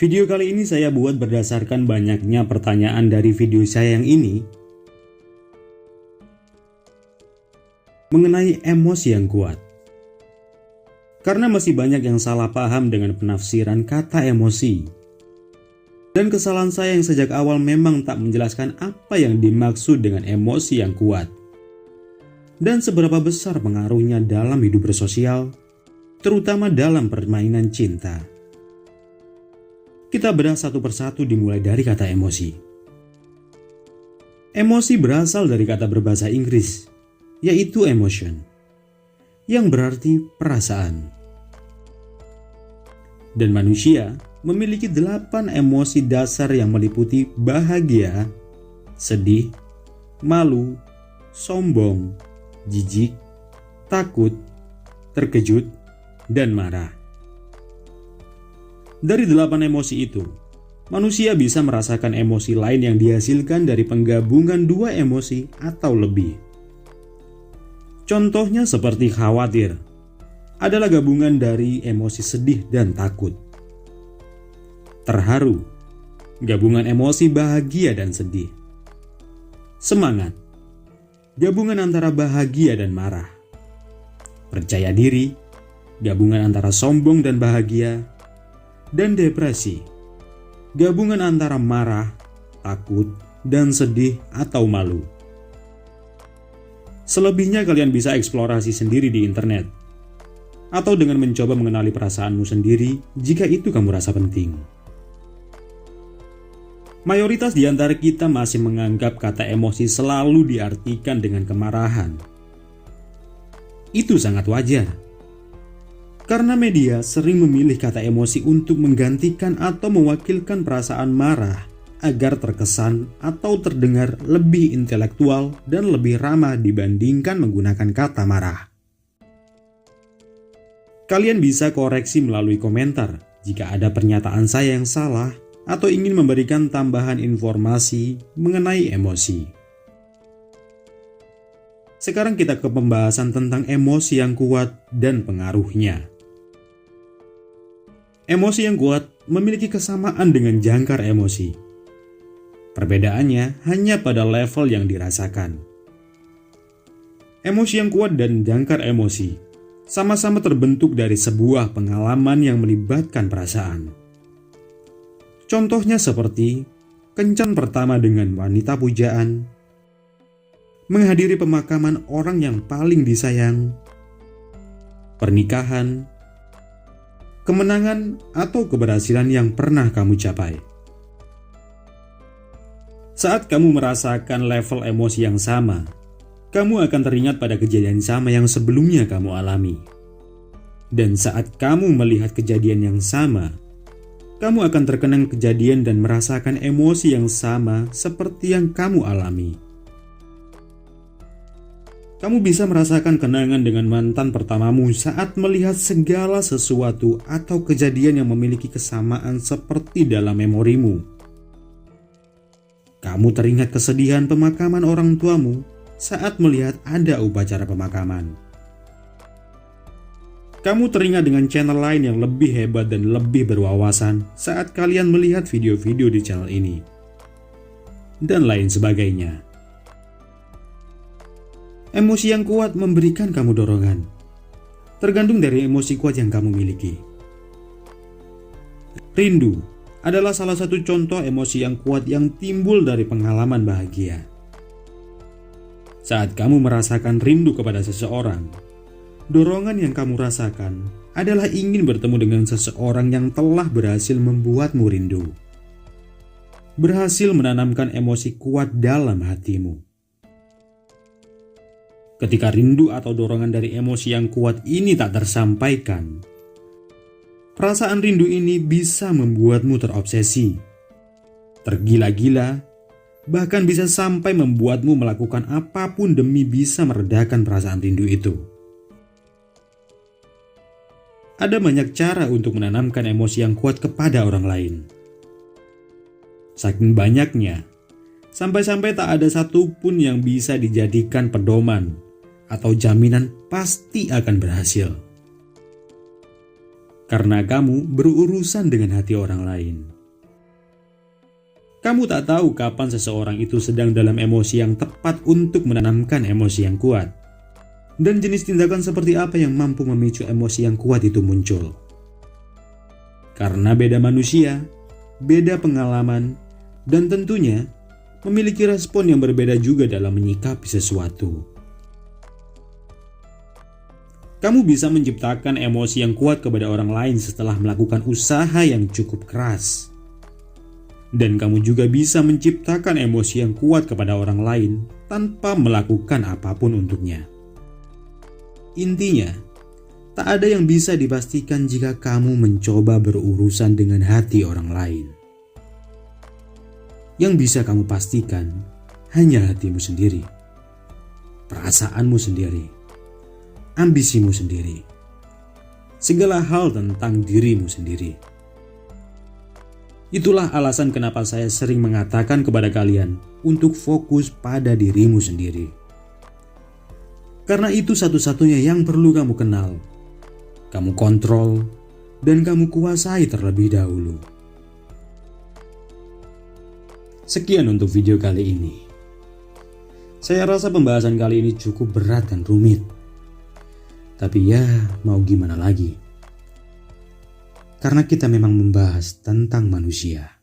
Video kali ini saya buat berdasarkan banyaknya pertanyaan dari video saya yang ini mengenai emosi yang kuat. Karena masih banyak yang salah paham dengan penafsiran kata emosi. Dan kesalahan saya yang sejak awal memang tak menjelaskan apa yang dimaksud dengan emosi yang kuat. Dan seberapa besar pengaruhnya dalam hidup bersosial, terutama dalam permainan cinta. Kita bedah satu persatu dimulai dari kata emosi. Emosi berasal dari kata berbahasa Inggris, yaitu emotion, yang berarti perasaan. Dan manusia memiliki 8 emosi dasar yang meliputi bahagia, sedih, malu, sombong, jijik, takut, terkejut, dan marah. Dari 8 emosi itu, manusia bisa merasakan emosi lain yang dihasilkan dari penggabungan 2 emosi atau lebih. Contohnya seperti khawatir, adalah gabungan dari emosi sedih dan takut. Terharu, gabungan emosi bahagia dan sedih. Semangat, gabungan antara bahagia dan marah. Percaya diri, gabungan antara sombong dan bahagia. Dan depresi, gabungan antara marah, takut, dan sedih atau malu. Selebihnya kalian bisa eksplorasi sendiri di internet, atau dengan mencoba mengenali perasaanmu sendiri jika itu kamu rasa penting. Mayoritas di antara kita masih menganggap kata emosi selalu diartikan dengan kemarahan. Itu sangat wajar. Karena media sering memilih kata emosi untuk menggantikan atau mewakilkan perasaan marah agar terkesan atau terdengar lebih intelektual dan lebih ramah dibandingkan menggunakan kata marah. Kalian bisa koreksi melalui komentar jika ada pernyataan saya yang salah atau ingin memberikan tambahan informasi mengenai emosi. Sekarang kita ke pembahasan tentang emosi yang kuat dan pengaruhnya. Emosi yang kuat memiliki kesamaan dengan jangkar emosi. Perbedaannya hanya pada level yang dirasakan. Emosi yang kuat dan jangkar emosi sama-sama terbentuk dari sebuah pengalaman yang melibatkan perasaan. Contohnya seperti kencan pertama dengan wanita pujaan, menghadiri pemakaman orang yang paling disayang, pernikahan, kemenangan atau keberhasilan yang pernah kamu capai. Saat kamu merasakan level emosi yang sama, kamu akan teringat pada kejadian sama yang sebelumnya kamu alami. Dan saat kamu melihat kejadian yang sama, kamu akan terkenang kejadian dan merasakan emosi yang sama seperti yang kamu alami. Kamu bisa merasakan kenangan dengan mantan pertamamu saat melihat segala sesuatu atau kejadian yang memiliki kesamaan seperti dalam memorimu. Kamu teringat kesedihan pemakaman orang tuamu saat melihat ada upacara pemakaman. Kamu teringat dengan channel lain yang lebih hebat dan lebih berwawasan saat kalian melihat video-video di channel ini. Dan lain sebagainya. Emosi yang kuat memberikan kamu dorongan, tergantung dari emosi kuat yang kamu miliki. Rindu adalah salah satu contoh emosi yang kuat yang timbul dari pengalaman bahagia. Saat kamu merasakan rindu kepada seseorang, dorongan yang kamu rasakan adalah ingin bertemu dengan seseorang yang telah berhasil membuatmu rindu. Berhasil menanamkan emosi kuat dalam hatimu. Ketika rindu atau dorongan dari emosi yang kuat ini tak tersampaikan, perasaan rindu ini bisa membuatmu terobsesi, tergila-gila, bahkan bisa sampai membuatmu melakukan apapun demi bisa meredakan perasaan rindu itu. Ada banyak cara untuk menanamkan emosi yang kuat kepada orang lain. Saking banyaknya, sampai-sampai tak ada satupun yang bisa dijadikan pedoman atau jaminan pasti akan berhasil. karena kamu berurusan dengan hati orang lain. Kamu tak tahu kapan seseorang itu sedang dalam emosi yang tepat untuk menanamkan emosi yang kuat. Dan jenis tindakan seperti apa yang mampu memicu emosi yang kuat itu muncul. Karena beda manusia, beda pengalaman, dan tentunya memiliki respon yang berbeda juga dalam menyikapi sesuatu. Kamu bisa menciptakan emosi yang kuat kepada orang lain setelah melakukan usaha yang cukup keras. Dan kamu juga bisa menciptakan emosi yang kuat kepada orang lain tanpa melakukan apapun untuknya. Intinya, tak ada yang bisa dipastikan jika kamu mencoba berurusan dengan hati orang lain. Yang bisa kamu pastikan hanya hatimu sendiri, perasaanmu sendiri, ambisimu sendiri, segala hal tentang dirimu sendiri. Itulah alasan kenapa saya sering mengatakan kepada kalian untuk fokus pada dirimu sendiri. Karena itu satu-satunya yang perlu kamu kenal, kamu kontrol, dan kamu kuasai terlebih dahulu. Sekian untuk video kali ini. Saya rasa pembahasan kali ini cukup berat dan rumit. Tapi ya, mau gimana lagi? Karena kita memang membahas tentang manusia.